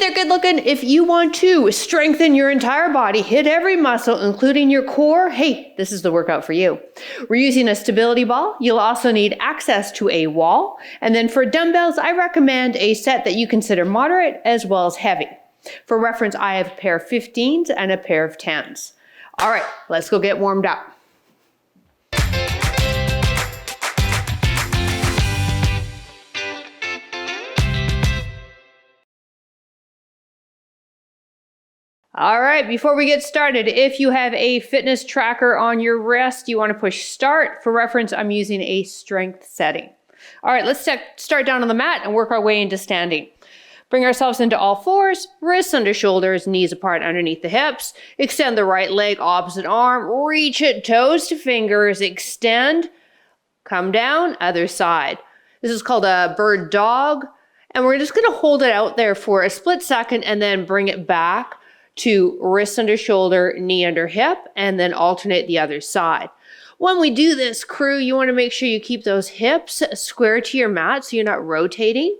there, good looking. If you want to strengthen your entire body, hit every muscle, including your core, hey, this is the workout for you. We're using a stability ball. You'll also need access to a wall. And then for dumbbells, I recommend a set that you consider moderate as well as heavy. For reference, I have a pair of 15s and a pair of 10s. All right, let's go get warmed up. All right, before we get started, if you have a fitness tracker on your wrist, you want to push start. For reference, I'm using a strength setting. All right, let's start down on the mat and work our way into standing. Bring ourselves into all fours, wrists under shoulders, knees apart underneath the hips. Extend the right leg, opposite arm, reach it, toes to fingers, extend, come down, other side. This is called a bird dog, and we're just gonna hold it out there for a split second and then bring it back to wrist under shoulder, knee under hip, and then alternate the other side. When we do this, crew, you want to make sure you keep those hips square to your mat so you're not rotating.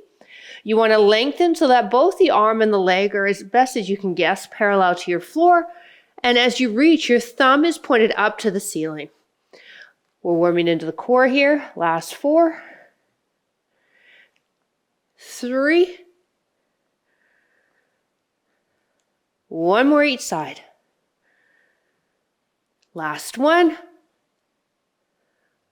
You want to lengthen so that both the arm and the leg are, as best as you can guess, parallel to your floor. And as you reach, your thumb is pointed up to the ceiling. We're warming into the core here. Last 4, 3, 1 more each side. Last one.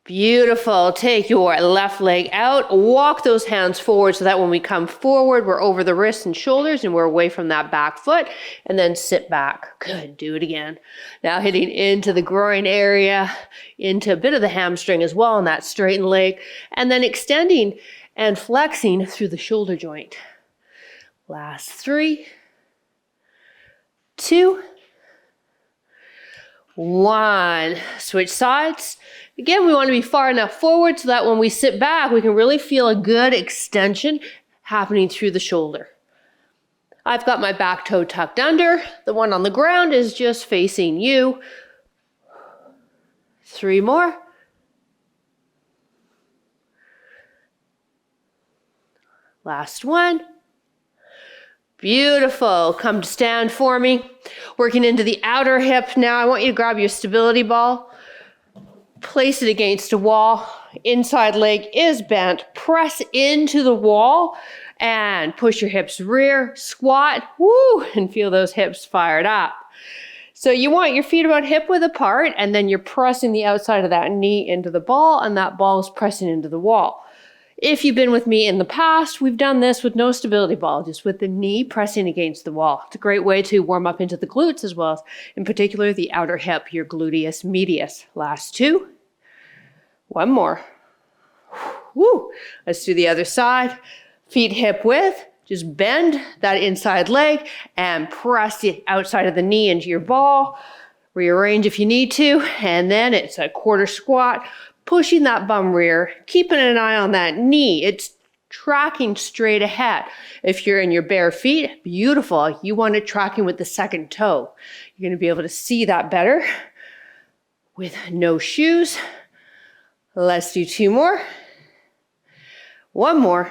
Beautiful. Take your left leg out. Walk those hands forward so that when we come forward, we're over the wrists and shoulders and we're away from that back foot. And then sit back. Good. Do it again. Now hitting into the groin area, into a bit of the hamstring as well on that straightened leg. And then extending and flexing through the shoulder joint. Last 3, 2, 1. Switch sides. Again, we want to be far enough forward so that when we sit back, we can really feel a good extension happening through the shoulder. I've got my back toe tucked under. The one on the ground is just facing you. 3 more. Last one. Beautiful. Come to stand for me. Working into the outer hip now. I want you to grab your stability ball. Place it against a wall. Inside leg is bent. Press into the wall and push your hips rear. Squat. Woo! And feel those hips fired up. So you want your feet about hip width apart, and then you're pressing the outside of that knee into the ball, and that ball is pressing into the wall. If you've been with me in the past, we've done this with no stability ball, just with the knee pressing against the wall. It's a great way to warm up into the glutes as well as, in particular, the outer hip, your gluteus medius. Last 2. 1 more. Woo. Let's do the other side. Feet hip width. Just bend that inside leg and press the outside of the knee into your ball. Rearrange if you need to. And then it's a quarter squat. Pushing that bum rear, keeping an eye on that knee. It's tracking straight ahead. If you're in your bare feet, beautiful. You want it tracking with the second toe. You're going to be able to see that better with no shoes. Let's do 2 more. 1 more.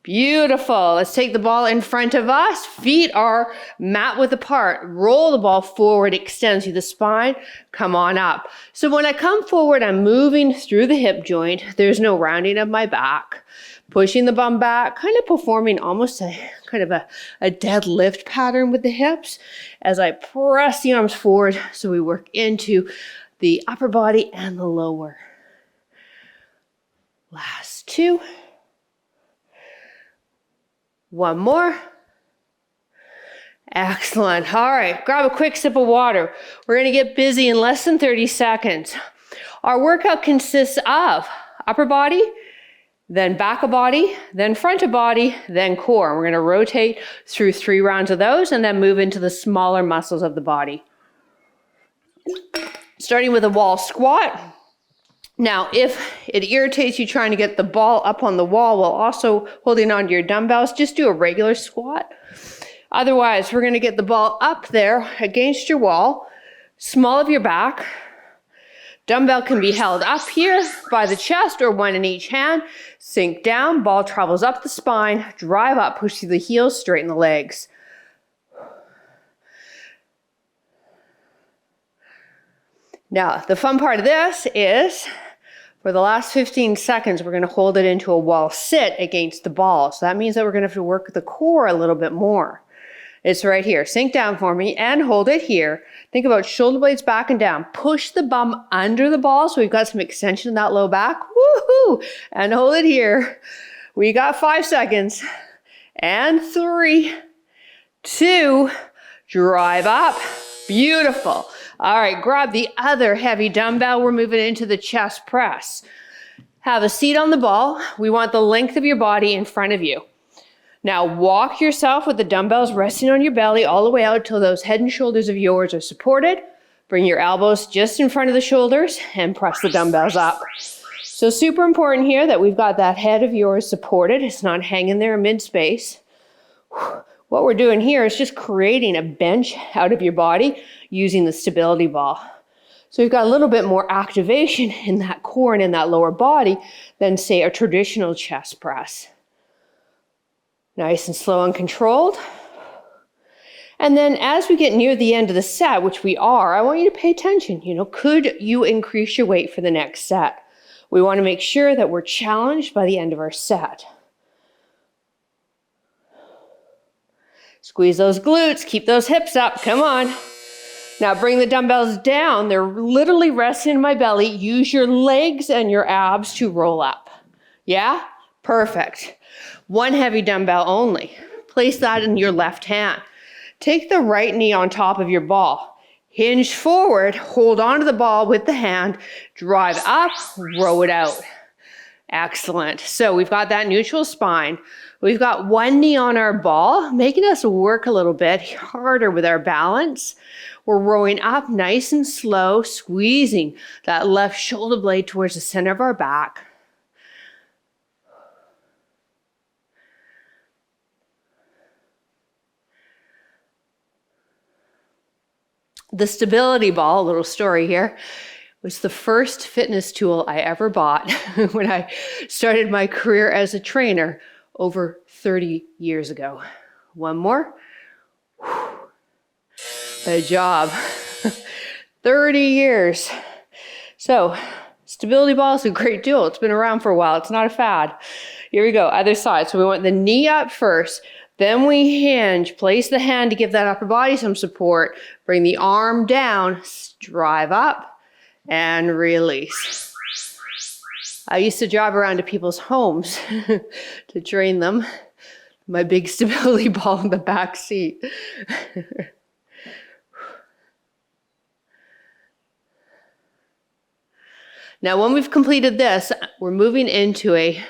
Beautiful. Let's take the ball in front of us. Feet are mat width apart. Roll the ball forward, extend through the spine. Come on up. So when I come forward, I'm moving through the hip joint. There's no rounding of my back. Pushing the bum back, kind of performing almost a deadlift pattern with the hips as I press the arms forward so we work into the upper body and the lower. Last 2. 1 more. Excellent. All right, grab a quick sip of water. We're going to get busy in less than 30 seconds. Our workout consists of upper body, then back of body, then front of body, then core. We're going to rotate through 3 rounds of those and then move into the smaller muscles of the body. Starting with a wall squat. Now, if it irritates you trying to get the ball up on the wall while also holding on to your dumbbells, just do a regular squat. Otherwise, we're going to get the ball up there against your wall, small of your back, Dumbbell can be held up here by the chest or one in each hand. Sink down, ball travels up the spine, drive up, push through the heels, straighten the legs. Now, the fun part of this is for the last 15 seconds, we're going to hold it into a wall sit against the ball. So that means that we're going to have to work the core a little bit more. It's right here. Sink down for me and hold it here. Think about shoulder blades back and down. Push the bum under the ball so we've got some extension in that low back. Woohoo! And hold it here. We got 5 seconds. And 3, 2, drive up. Beautiful. All right, grab the other heavy dumbbell. We're moving into the chest press. Have a seat on the ball. We want the length of your body in front of you. Now walk yourself with the dumbbells resting on your belly all the way out till those head and shoulders of yours are supported. Bring your elbows just in front of the shoulders and press the dumbbells up. So super important here that we've got that head of yours supported. It's not hanging there mid-space. What we're doing here is just creating a bench out of your body using the stability ball. So you've got a little bit more activation in that core and in that lower body than, say, a traditional chest press. Nice and slow and controlled. And then as we get near the end of the set, which we are, I want you to pay attention. Could you increase your weight for the next set? We want to make sure that we're challenged by the end of our set. Squeeze those glutes, keep those hips up, come on. Now bring the dumbbells down. They're literally resting in my belly. Use your legs and your abs to roll up. Yeah? Perfect. One heavy dumbbell only. Place that in your left hand. Take the right knee on top of your ball. Hinge forward, hold onto the ball with the hand, drive up, row it out. Excellent. So we've got that neutral spine. We've got one knee on our ball, making us work a little bit harder with our balance. We're rowing up nice and slow, squeezing that left shoulder blade towards the center of our back. The stability ball, a little story here, was the first fitness tool I ever bought when I started my career as a trainer over 30 years ago. One more. Good job. 30 years. So, stability ball is a great tool. It's been around for a while. It's not a fad. Here we go, other side. So we want the knee up first. Then we hinge, place the hand to give that upper body some support. Bring the arm down, drive up, and release. I used to drive around to people's homes to train them. My big stability ball in the back seat. Now, when we've completed this, we're moving into a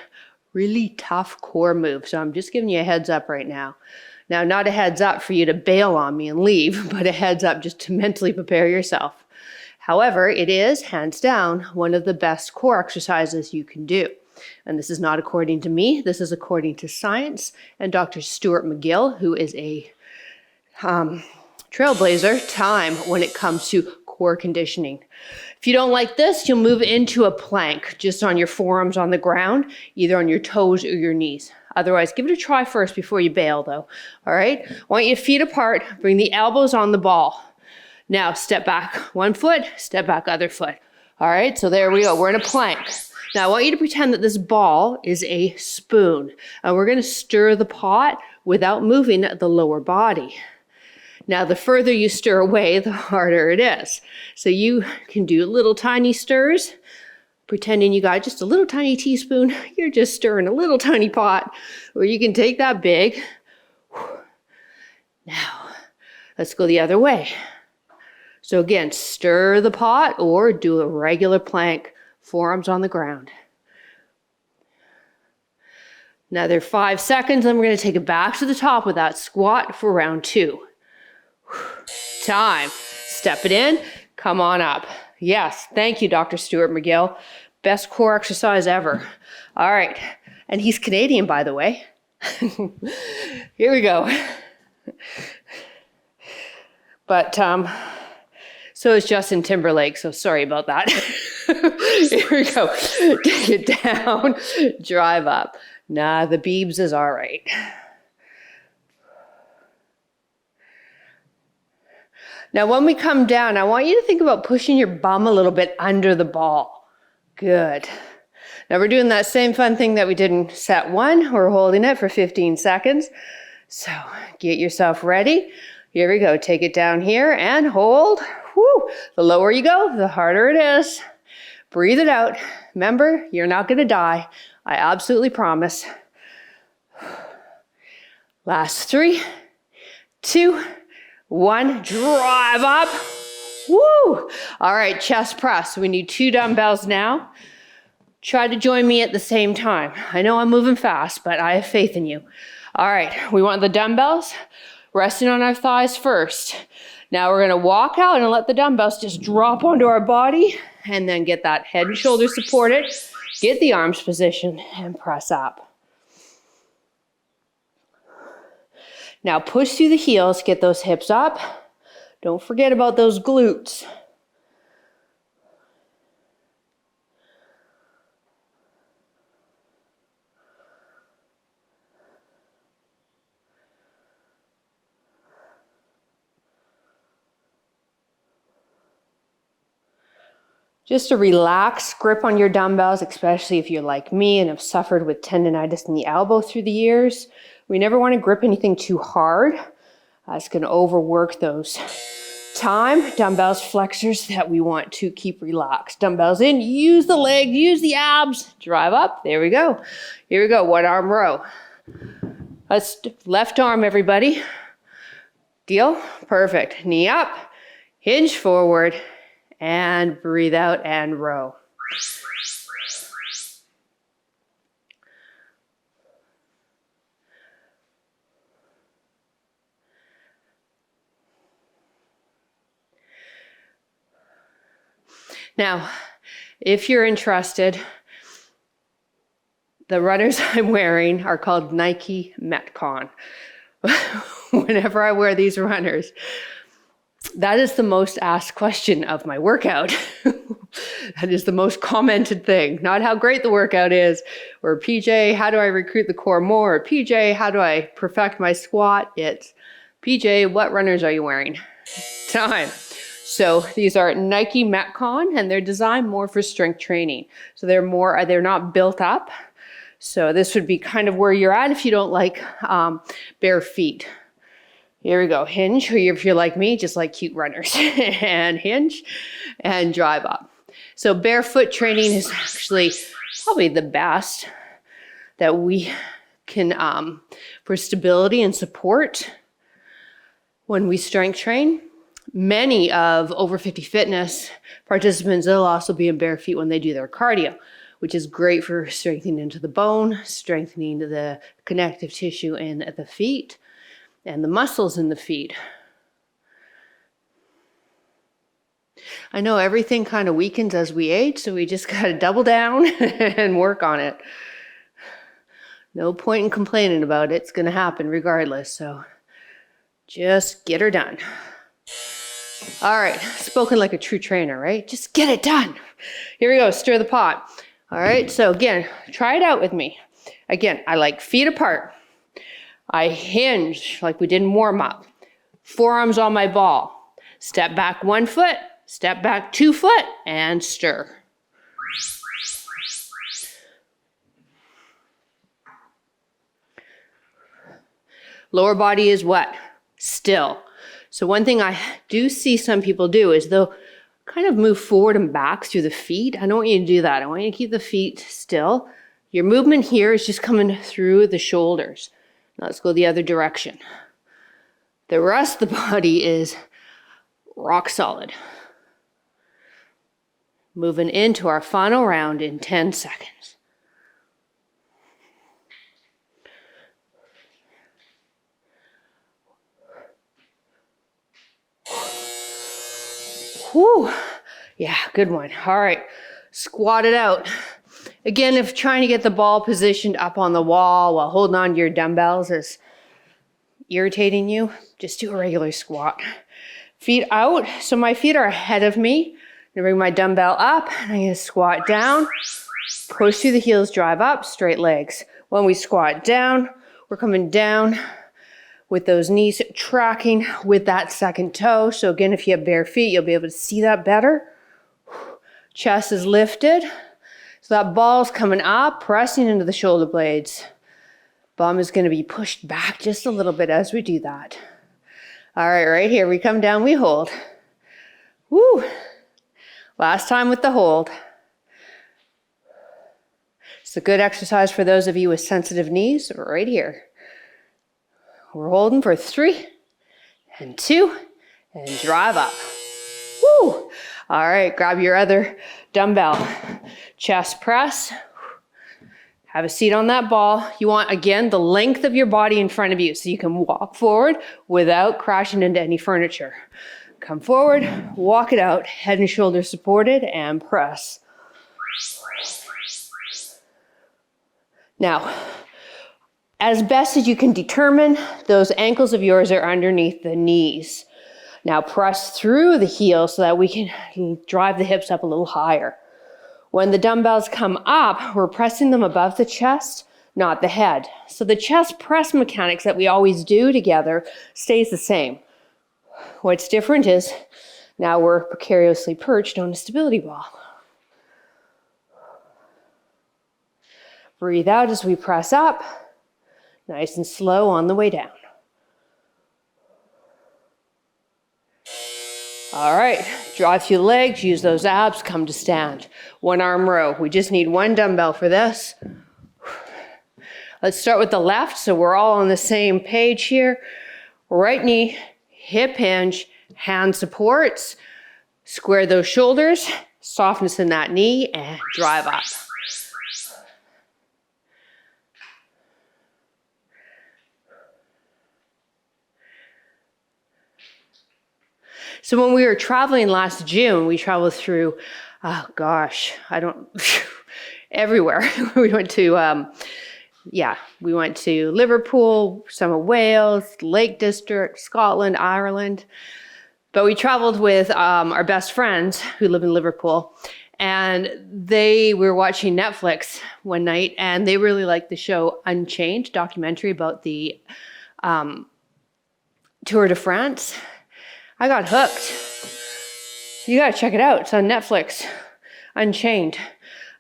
really tough core move. So I'm just giving you a heads up right now. Now, not a heads up for you to bail on me and leave, but a heads up just to mentally prepare yourself. However, it is, hands down, one of the best core exercises you can do. And this is not according to me. This is according to science and Dr. Stuart McGill, who is a trailblazer time when it comes to core conditioning. If you don't like this, you'll move into a plank just on your forearms on the ground, either on your toes or your knees. Otherwise, give it a try first before you bail though. All right? I want you feet apart, bring the elbows on the ball. Now step back one foot, step back other foot. All right, so there we go, we're in a plank. Now I want you to pretend that this ball is a spoon and we're gonna stir the pot without moving the lower body. Now, the further you stir away, the harder it is. So you can do little tiny stirs, pretending you got just a little tiny teaspoon. You're just stirring a little tiny pot, or you can take that big. Now, let's go the other way. So again, stir the pot or do a regular plank, forearms on the ground. Another 5 seconds, and we're going to take it back to the top with that squat for round 2. Time. Step it in. Come on up. Yes. Thank you, Dr. Stuart McGill. Best core exercise ever. All right. And he's Canadian, by the way. Here we go. But, so So is Justin Timberlake, so sorry about that. Here we go. Take it down, drive up. Nah, the Biebs is all right. Now, when we come down, I want you to think about pushing your bum a little bit under the ball. Good. Now, we're doing that same fun thing that we did in set 1. We're holding it for 15 seconds. So get yourself ready. Here we go. Take it down here and hold. Woo. The lower you go, the harder it is. Breathe it out. Remember, you're not going to die. I absolutely promise. Last 3, 2, 1. Drive up. Woo. All right, chest press. We need 2 dumbbells now. Try to join me at the same time. I know I'm moving fast, but I have faith in you. All right, we want the dumbbells resting on our thighs first. Now we're gonna walk out and let the dumbbells just drop onto our body and then get that head and shoulders supported. Get the arms positioned and press up. Now push through the heels, get those hips up. Don't forget about those glutes. Just a relaxed grip on your dumbbells, especially if you're like me and have suffered with tendonitis in the elbow through the years. We never want to grip anything too hard. It's going to overwork those dumbbells, flexors that we want to keep relaxed. Dumbbells in, use the leg, use the abs, drive up. There we go. Here we go, 1 arm row. Let's left arm, everybody. Deal? Perfect. Knee up, hinge forward, and breathe out and row. Now, if you're interested, the runners I'm wearing are called Nike Metcon. Whenever I wear these runners, that is the most asked question of my workout. That is the most commented thing. Not how great the workout is, or PJ, how do I recruit the core more? Or PJ, how do I perfect my squat? It's PJ, what runners are you wearing? Time. So these are Nike Metcon, and they're designed more for strength training. So they're not built up. So this would be kind of where you're at if you don't like bare feet. Here we go, hinge, or if you're like me, just like cute runners. And hinge and drive up. So barefoot training is actually probably the best that we can, for stability and support when we strength train. Many of over 50 fitness participants will also be in bare feet when they do their cardio, which is great for strengthening into the bone, strengthening the connective tissue in the feet, and the muscles in the feet. I know everything kind of weakens as we age, so we just got to double down and work on it. No point in complaining about it. It's going to happen regardless, so just get her done. All right, spoken like a true trainer, right? Just get it done. Here we go, stir the pot. All right, so again, try it out with me. Again, I like feet apart. I hinge like we did in warm up. Forearms on my ball. Step back 1 foot, step back 2 foot, and stir. Lower body is what? Still. So one thing I do see some people do is they'll kind of move forward and back through the feet. I don't want you to do that. I want you to keep the feet still. Your movement here is just coming through the shoulders. Now let's go the other direction. The rest of the body is rock solid. Moving into our final round in 10 seconds. Whew. Yeah, good one. All right, squat it out. Again, if trying to get the ball positioned up on the wall while holding on to your dumbbells is irritating you, just do a regular squat. Feet out, so my feet are ahead of me. I'm gonna bring my dumbbell up, and I'm gonna squat down, push through the heels, drive up, straight legs. When we squat down, we're coming down with those knees tracking with that second toe. So again, if you have bare feet, you'll be able to see that better. Chest is lifted. So that ball's coming up, pressing into the shoulder blades. Bum is gonna be pushed back just a little bit as we do that. All right, right here, we come down, we hold. Woo! Last time with the hold. It's a good exercise for those of you with sensitive knees, right here. We're holding for 3 and 2 and drive up. Woo! All right, grab your other dumbbell. Chest press. Have a seat on that ball. You want, again, the length of your body in front of you so you can walk forward without crashing into any furniture. Come forward, walk it out, head and shoulders supported, and press. Now, as best as you can determine, those ankles of yours are underneath the knees. Now press through the heels so that we can drive the hips up a little higher. When the dumbbells come up, we're pressing them above the chest, not the head. So the chest press mechanics that we always do together stays the same. What's different is now we're precariously perched on a stability ball. Breathe out as we press up, nice and slow on the way down. All right, draw through the legs, use those abs, come to stand. One arm row. We just need one dumbbell for this. Let's start with the left so we're all on the same page here. Right knee, hip hinge, hand supports. Square those shoulders, softness in that knee, and drive up. So when we were traveling last June, we traveled through, everywhere. We went to Liverpool, some of Wales, Lake District, Scotland, Ireland. But we traveled with our best friends who live in Liverpool. And we were watching Netflix one night, and they really liked the show Unchained, documentary about the Tour de France. I got hooked. You gotta check it out. It's on Netflix. Unchained.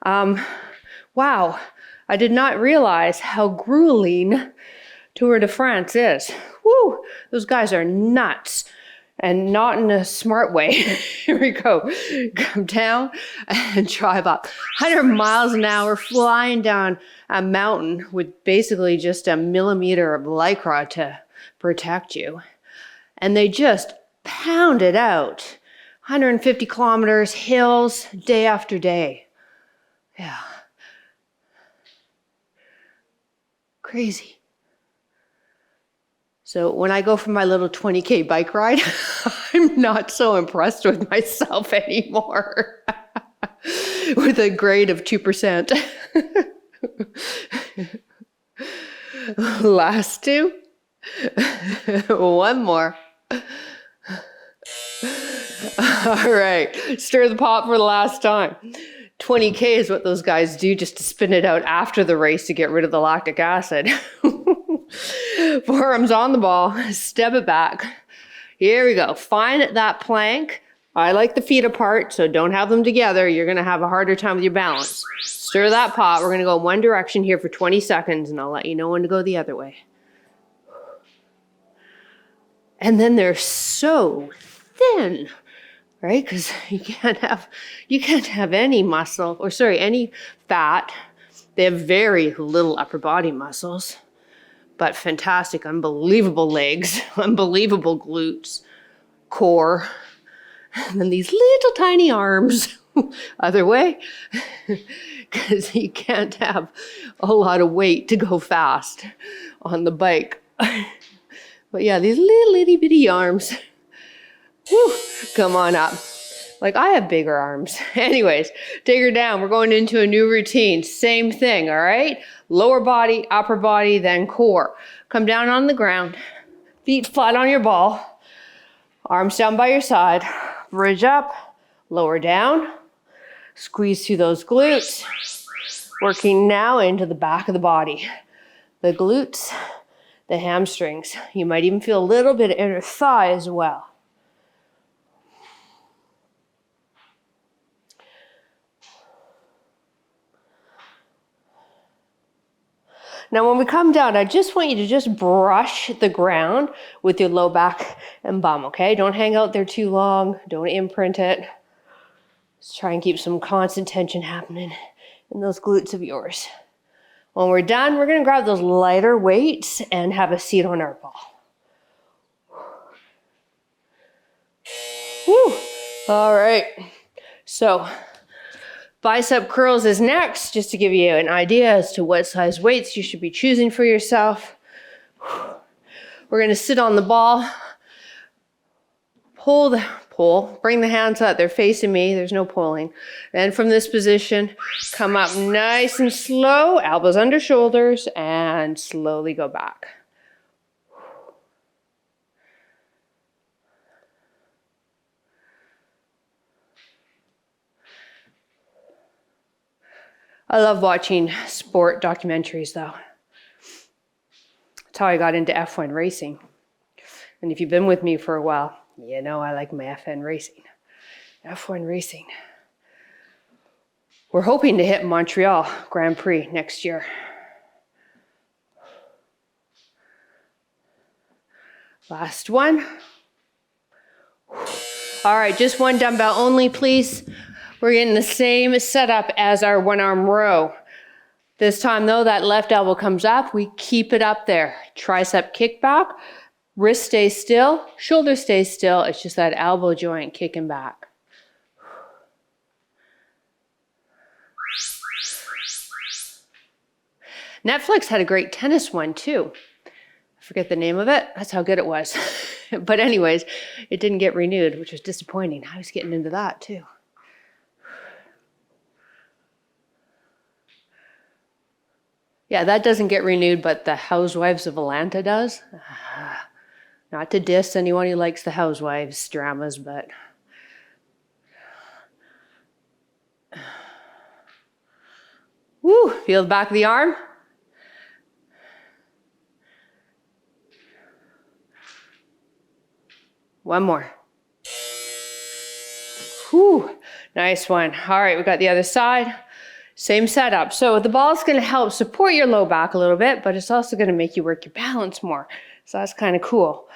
Wow. I did not realize how grueling Tour de France is. Woo! Those guys are nuts. And not in a smart way. Here we go. Come down and drive up. 100 miles an hour flying down a mountain with basically just a millimeter of Lycra to protect you. And they just pound it out. 150 kilometers, hills, day after day. Yeah. Crazy. So when I go for my little 20K bike ride, I'm not so impressed with myself anymore. With a grade of 2%. Last 2. One more. All right, stir the pot for the last time. 20K is what those guys do just to spin it out after the race to get rid of the lactic acid. Forearms on the ball, step it back. Here we go. Find that plank. I like the feet apart, so don't have them together. You're going to have a harder time with your balance. Stir that pot. We're going to go one direction here for 20 seconds, and I'll let you know when to go the other way. And then they're so thin, right? Because you can't have any muscle, any fat. They have very little upper body muscles, but fantastic, unbelievable legs, unbelievable glutes, core, and then these little tiny arms. Other way, because you can't have a lot of weight to go fast on the bike. But yeah, these little itty bitty arms. Whew, come on up. Like I have bigger arms. Anyways, take her down. We're going into a new routine. Same thing, all right? Lower body, upper body, then core. Come down on the ground. Feet flat on your ball. Arms down by your side. Bridge up, lower down. Squeeze through those glutes. Working now into the back of the body. The glutes, the hamstrings. You might even feel a little bit of inner thigh as well. Now when we come down, I just want you to just brush the ground with your low back and bum, okay? Don't hang out there too long. Don't imprint it. Just try and keep some constant tension happening in those glutes of yours. When we're done, we're gonna grab those lighter weights and have a seat on our ball. Woo! All right, so bicep curls is next, just to give you an idea as to what size weights you should be choosing for yourself. We're gonna sit on the ball, bring the hands up, they're facing me, there's no pulling. Then from this position, come up nice and slow, elbows under shoulders, and slowly go back. I love watching sport documentaries though. That's how I got into F1 racing. And if you've been with me for a while, you know I like my F1 racing. We're hoping to hit Montreal Grand Prix next year. Last one. All right, just one dumbbell only, please. We're getting the same setup as our one arm row. This time though, that left elbow comes up, we keep it up there. Tricep kickback, wrist stays still, shoulder stays still, it's just that elbow joint kicking back. Netflix had a great tennis one too. I forget the name of it, that's how good it was. But anyways, it didn't get renewed, which was disappointing. I was getting into that too. Yeah, that doesn't get renewed, but the Housewives of Atlanta does. Not to diss anyone who likes the Housewives dramas, but woo, feel the back of the arm. One more. Whew, nice one. All right, we got the other side. Same setup. So the ball's going to help support your low back a little bit, but it's also going to make you work your balance more. So that's kind of cool.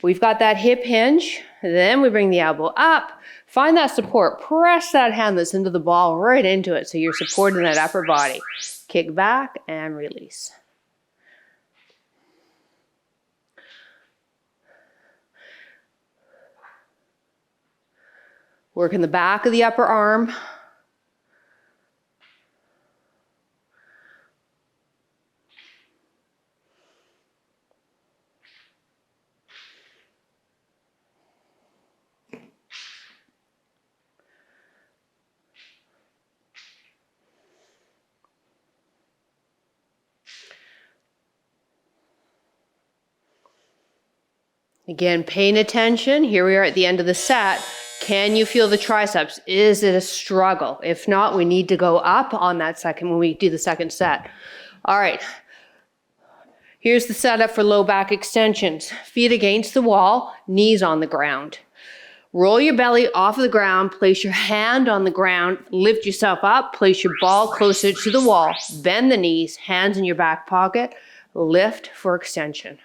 We've got that hip hinge. Then we bring the elbow up. Find that support. Press that hand that's into the ball right into it so you're supporting that upper body. Kick back and release. Work in the back of the upper arm. Again, paying attention. Here we are at the end of the set. Can you feel the triceps? Is it a struggle? If not, we need to go up on that second when we do the second set. All right. Here's the setup for low back extensions. Feet against the wall, knees on the ground. Roll your belly off of the ground, place your hand on the ground, lift yourself up, place your ball closer to the wall, bend the knees, hands in your back pocket, lift for extension.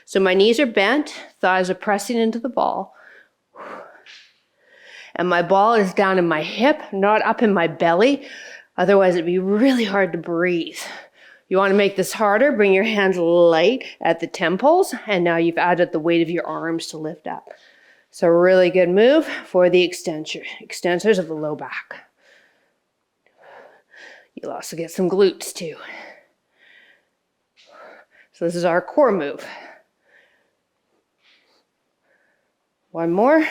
So my knees are bent, thighs are pressing into the ball. And my ball is down in my hip, not up in my belly. Otherwise it'd be really hard to breathe. You want to make this harder, bring your hands light at the temples, and now you've added the weight of your arms to lift up. So really good move for the extensors of the low back. You'll also get some glutes too. So this is our core move. One more.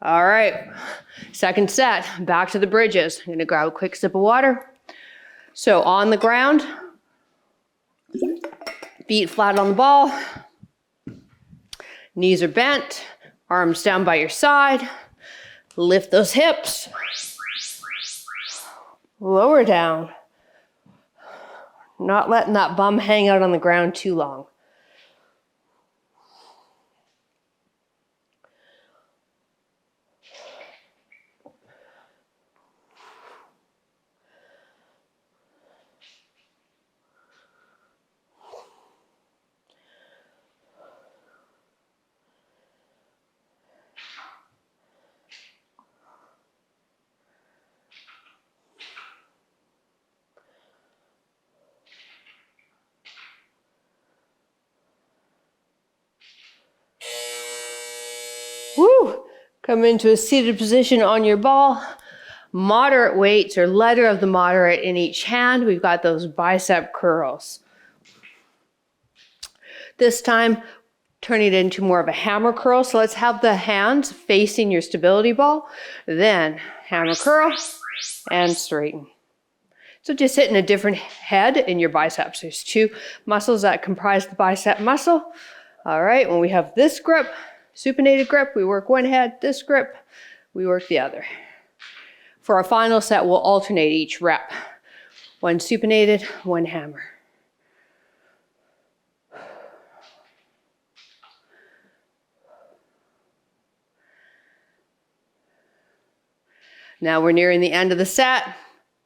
All right, second set, back to the bridges. I'm gonna grab a quick sip of water. So on the ground, feet flat on the ball. Knees are bent, arms down by your side. Lift those hips. Lower down. Not letting that bum hang out on the ground too long. Woo! Come into a seated position on your ball. Moderate weights or letter of the moderate in each hand. We've got those bicep curls. This time, turn it into more of a hammer curl. So let's have the hands facing your stability ball. Then hammer curl and straighten. So just hitting a different head in your biceps. There's two muscles that comprise the bicep muscle. All right, when we have this grip, supinated grip, we work one head. This grip, we work the other. For our final set, we'll alternate each rep. One supinated, one hammer. Now we're nearing the end of the set.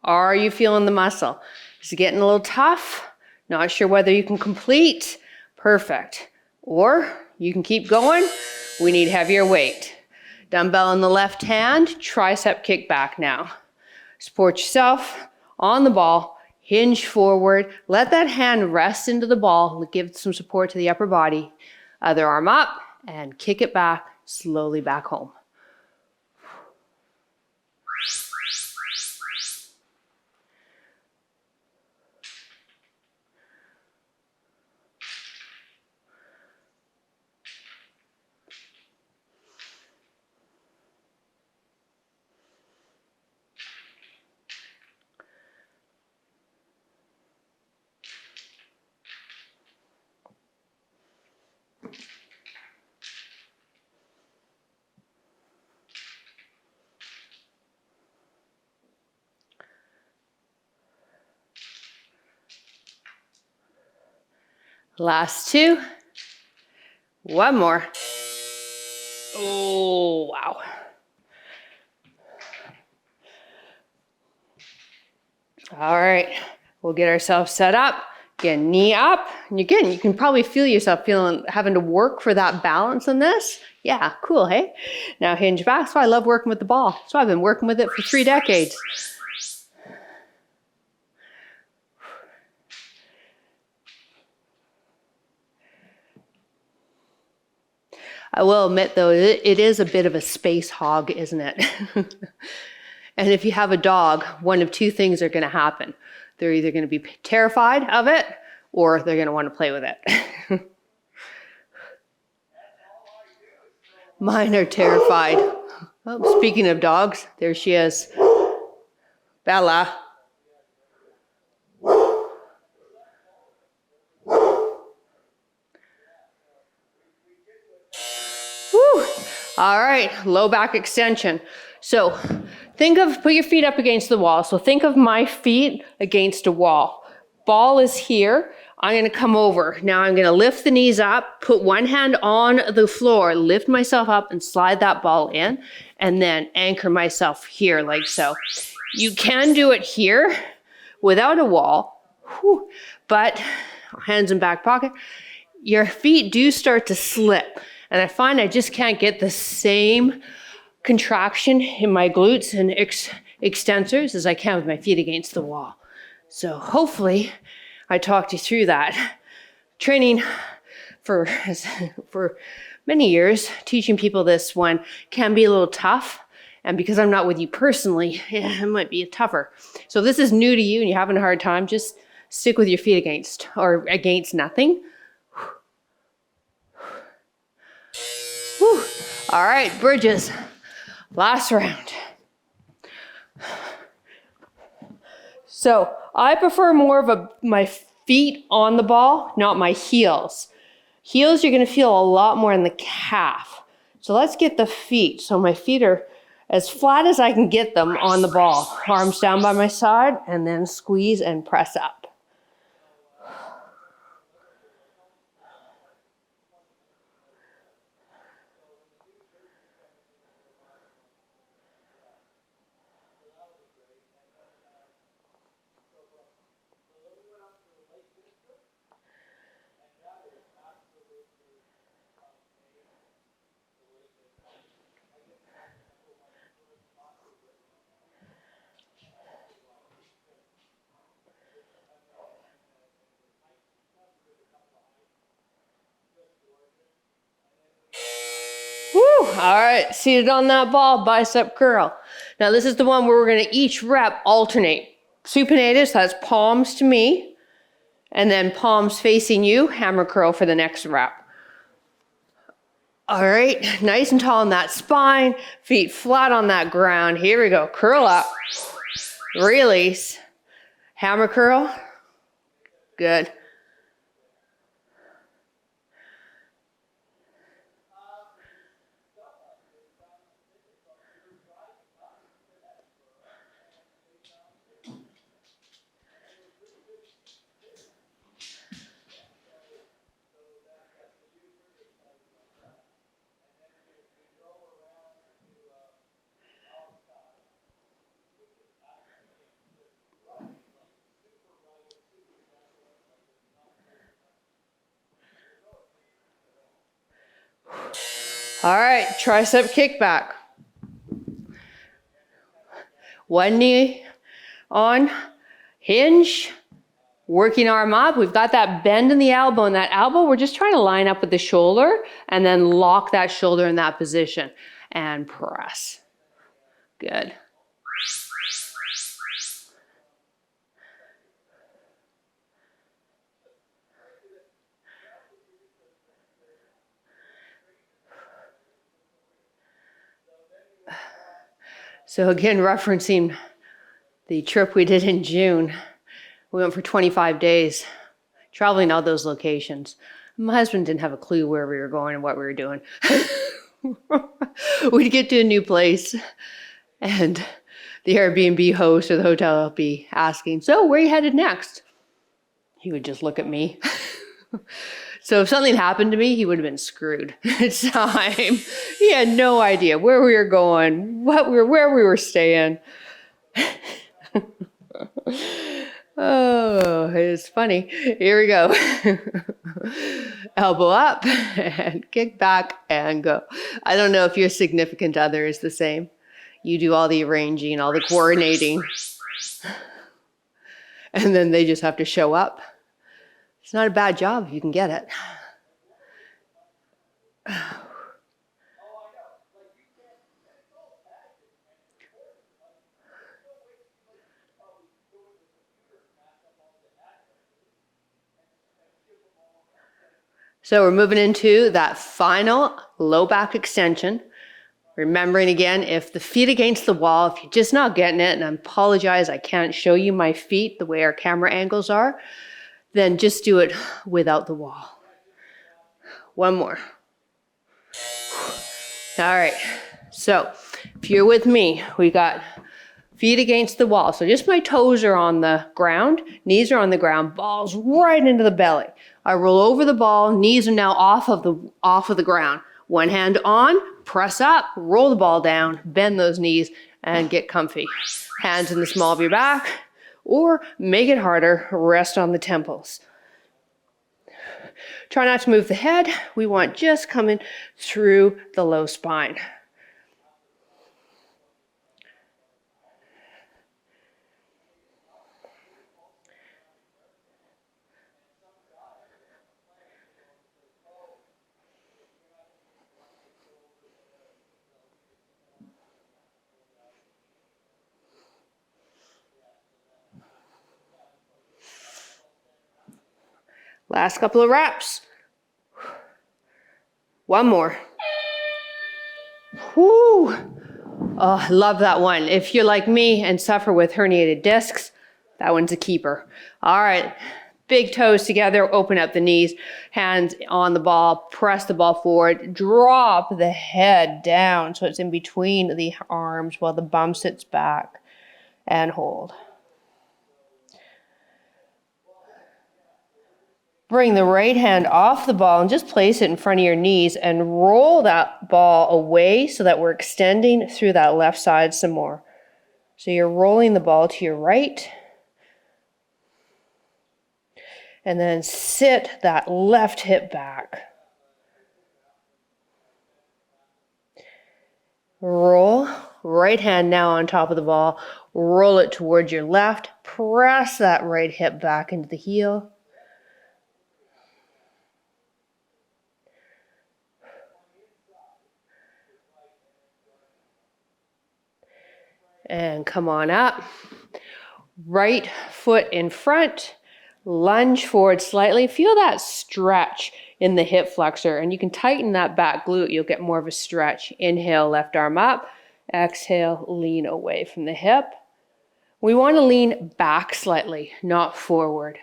Are you feeling the muscle? Is it getting a little tough? Not sure whether you can complete? Perfect. Or you can keep going. We need heavier weight. Dumbbell in the left hand, tricep kickback now. Support yourself on the ball, hinge forward. Let that hand rest into the ball. Give some support to the upper body. Other arm up and kick it back, slowly back home. Last two. One more. Oh, wow. All right, we'll get ourselves set up. Again, knee up. And again, you can probably feel yourself having to work for that balance in this. Yeah, cool, hey? Now hinge back. So I love working with the ball. So I've been working with it for 3 decades. I will admit, though, it is a bit of a space hog, isn't it? And if you have a dog, one of two things are going to happen. They're either going to be terrified of it, or they're going to want to play with it. Mine are terrified. Oh, speaking of dogs, there she is. Bella. All right, low back extension. So put your feet up against the wall. So think of my feet against a wall. Ball is here. I'm gonna come over. Now I'm gonna lift the knees up, put one hand on the floor, lift myself up and slide that ball in, and then anchor myself here like so. You can do it here without a wall, but hands in back pocket. Your feet do start to slip. And I find I just can't get the same contraction in my glutes and extensors as I can with my feet against the wall. So hopefully I talked you through that. Training for many years, teaching people this one can be a little tough. And because I'm not with you personally, it might be tougher. So if this is new to you and you're having a hard time, just stick with your feet against nothing. Whew. All right, bridges. Last round. So I prefer more of my feet on the ball, not my heels. Heels, you're gonna feel a lot more in the calf. So let's get the feet. So my feet are as flat as I can get them on the ball. Arms down by my side, and then squeeze and press up. Woo! All right, seated on that ball, bicep curl. Now this is the one where we're gonna each rep alternate. Supinated, so that's palms to me, and then palms facing you, hammer curl for the next rep. All right, nice and tall on that spine, feet flat on that ground. Here we go, curl up, release, hammer curl, good. All right, tricep kickback. One knee on, hinge, working arm up. We've got that bend in the elbow, and that elbow, we're just trying to line up with the shoulder and then lock that shoulder in that position and press. Good. So again, referencing the trip we did in June, we went for 25 days, traveling all those locations. My husband didn't have a clue where we were going and what we were doing. We'd get to a new place, and the Airbnb host or the hotel would be asking, so where are you headed next? He would just look at me. So if something happened to me, he would have been screwed. It's time. He had no idea where we were going, where we were staying. Oh, it's funny. Here we go. Elbow up and kick back and go. I don't know if your significant other is the same. You do all the arranging, all the coordinating, and then they just have to show up. It's not a bad job if you can get it. So we're moving into that final low back extension. Remembering again, if the feet against the wall, if you're just not getting it, and I apologize, I can't show you my feet the way our camera angles are, then just do it without the wall. One more. All right, so if you're with me, we got feet against the wall. So just my toes are on the ground, knees are on the ground, balls right into the belly. I roll over the ball, knees are now off of the ground. One hand on, press up, roll the ball down, bend those knees, and get comfy. Hands in the small of your back, or make it harder, rest on the temples. Try not to move the head. We want just coming through the low spine. Last couple of reps. One more. Whoo! Oh, I love that one. If you're like me and suffer with herniated discs, that one's a keeper. All right, Big toes together, open up the knees, hands on the ball, press the ball forward, drop the head down so it's in between the arms while the bum sits back, and hold. Bring the right hand off the ball and just place it in front of your knees and roll that ball away so that we're extending through that left side some more. So you're rolling the ball to your right. And then sit that left hip back. Roll, right hand now on top of the ball. Roll it towards your left. Press that right hip back into the heel. And come on up. Right foot in front. Lunge forward slightly. Feel that stretch in the hip flexor, and you can tighten that back glute. You'll get more of a stretch. Inhale, left arm up. Exhale, lean away from the hip. We want to lean back slightly, not forward.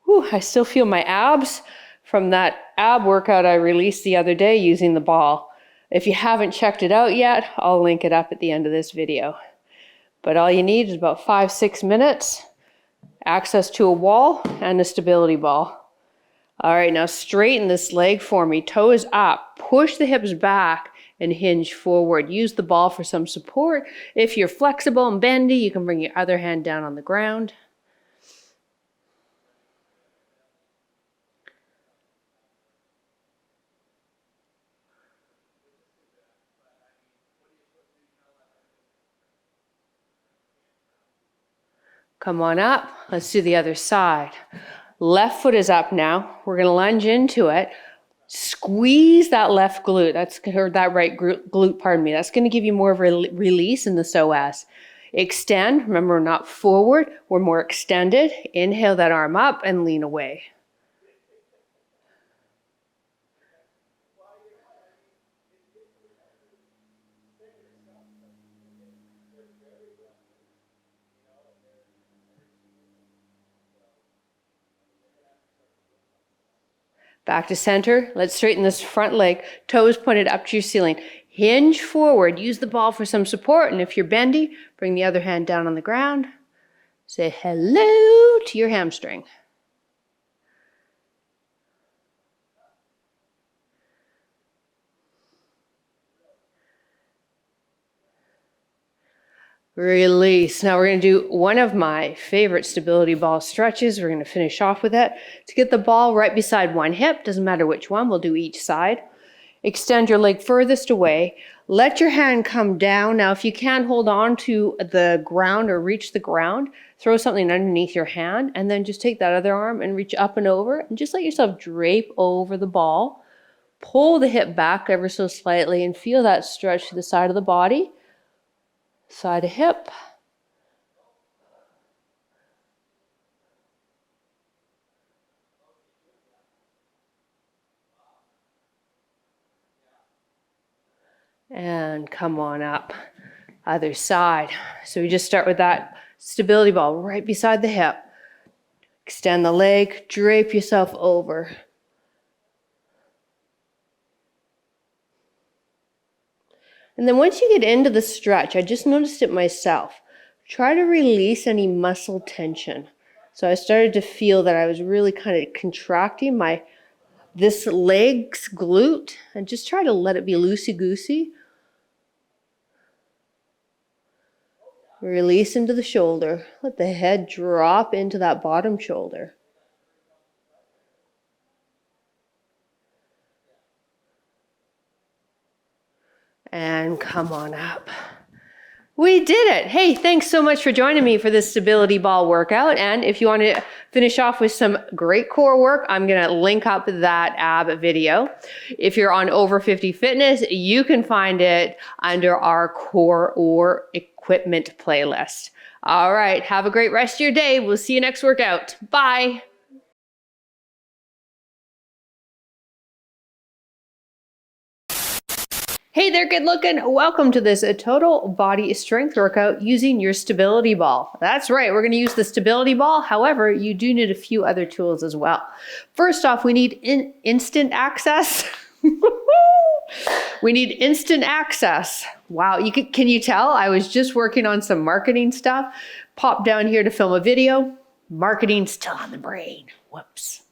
Whew, I still feel my abs from that ab workout I released the other day using the ball. If you haven't checked it out yet, I'll link it up at the end of this video. But all you need is about 5-6 minutes, access to a wall, and a stability ball. All right, now straighten this leg for me. Toes up, push the hips back, and hinge forward. Use the ball for some support. If you're flexible and bendy, you can bring your other hand down on the ground. Come on up. Let's do the other side. Left foot is up now. We're going to lunge into it. Squeeze that left glute. Or that right glute, pardon me. That's going to give you more of a release in the psoas. Extend. Remember, we're not forward. We're more extended. Inhale that arm up and lean away. Back to center. Let's straighten this front leg. Toes pointed up to your ceiling. Hinge forward. Use the ball for some support. And if you're bendy, bring the other hand down on the ground. Say hello to your hamstring. Release. Now we're going to do one of my favorite stability ball stretches. We're going to finish off with it. To get the ball right beside one hip, doesn't matter which one, we'll do each side. Extend your leg furthest away. Let your hand come down. Now if you can't hold on to the ground or reach the ground, throw something underneath your hand and then just take that other arm and reach up and over and just let yourself drape over the ball. Pull the hip back ever so slightly and feel that stretch to the side of the body. Side of hip. And come on up. Other side. So we just start with that stability ball right beside the hip. Extend the leg, drape yourself over. And then once you get into the stretch, I just noticed it myself, try to release any muscle tension. So I started to feel that I was really kind of contracting this leg's glute and just try to let it be loosey-goosey. Release into the shoulder. Let the head drop into that bottom shoulder. And come on up. We did it. Hey, thanks so much for joining me for this stability ball workout. And if you want to finish off with some great core work, I'm going to link up that ab video. If you're on Over 50 Fitness, you can find it under our core or equipment playlist. All right. Have a great rest of your day. We'll see you next workout. Bye. Hey there, good looking. Welcome to this total body strength workout using your stability ball. That's right, we're gonna use the stability ball. However, you do need a few other tools as well. First off, we need instant access. We need instant access. Wow, can you tell? I was just working on some marketing stuff. Popped down here to film a video. Marketing still on the brain. Whoops.